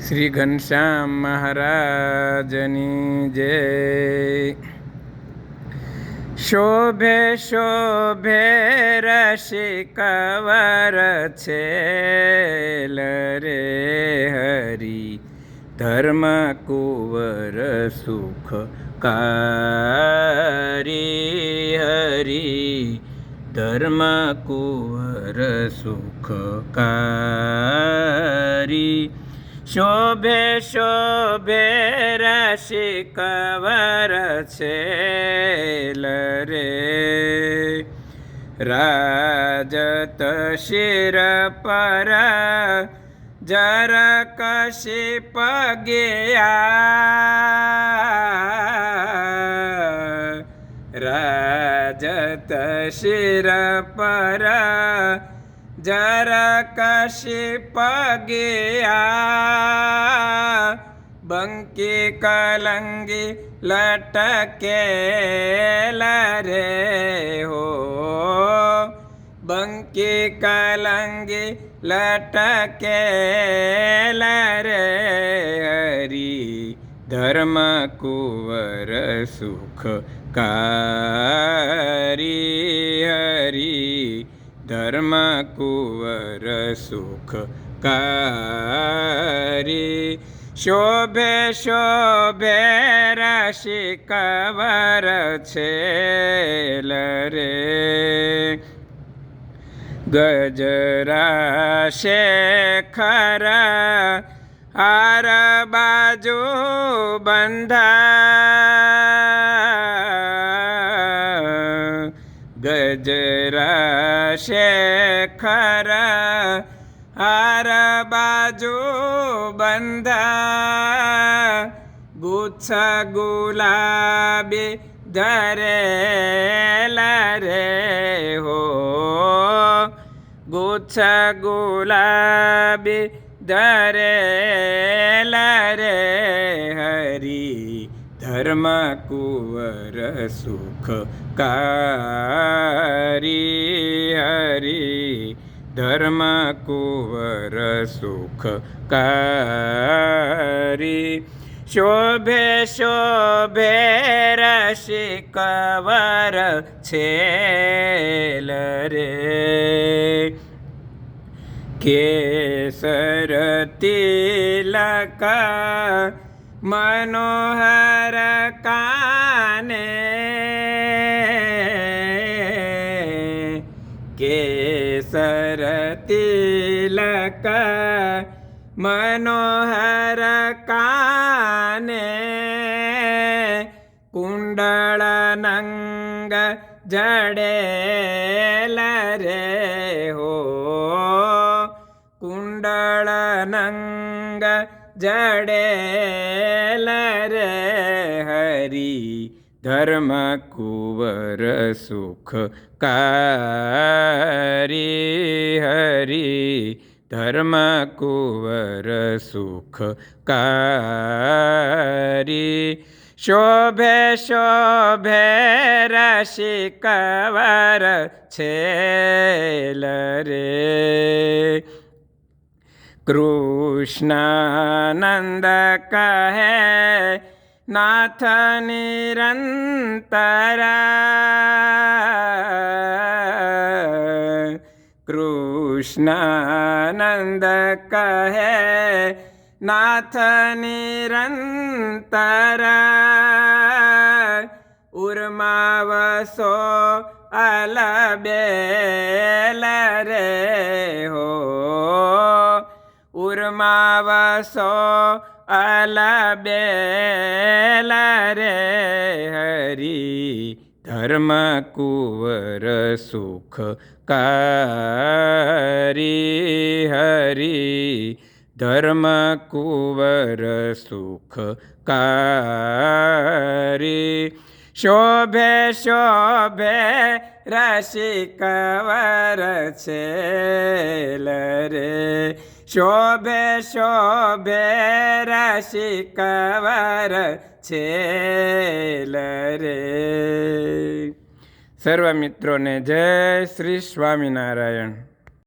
શ્રી ઘનશ્યામ મહારાજની જય. શોભે શોભે રસિકવર છેલ રે હરી, ધર્મ કુંવર સુખ કારી હરી, ધર્મ કુંવર સુખ કારી. શોભે શોભે રસિકવર છેલ રે, રાજત શિર પર જર કશી પગ્યા, રાજત શિર પર જર કશી પગ્યા, બંકી કલંગી લટકેલ રે હો, બંકી કલંગી લટકેલ રે હરી, ધર્મ કુંવર સુખ કારી હરી, ધર્મ કુંવર સુખ કારી. શોભે શોભે રસિકવર છેલ રે, ગજરા શેખર હાર બાજુ બંધા, ગજરા શેખર હાર બાજુ બંધા, ગુચ્છ ગુલાબી ધરેલ રે હો, ગુચ્છ ગુલાબી ધરેલ રે હરી, ધર્મ કુંવર સુખ કારી હરી, ધર્મ કુંવર સુખ કારી. શોભે શોભે રસિકવર છેલ રે, કેસર તિલક મનોહર કાને, કેસર તિલક મનોહર કાને, કુંડળ નંગ જડેલ રે હો, કુંડળ નંગ જડેલ રે હરી, ધર્મ કુંવર સુખ કારી હરી, ધર્મ કુંવર સુખ કારી. શોભે શોભે રસિકવર છેલ રે, કૃષ્ણાનંદ કહે નાથ નિરંતર, કૃષ્ણાનંદ કહે નાથ નિરંતર, ઉર્માવસો અલબેલ રે હો, ઉર્માવસો અલબેલ રે હરી, ધર્મ કુંવર સુખ કારી હરી, ધર્મ કુંવર સુખ કારી. શોભે શોભે રસિકવર છેલ રે, શોભે શોભે રસિકવર છેલ રે. સર્વ મિત્રોને જય શ્રી સ્વામિનારાયણ.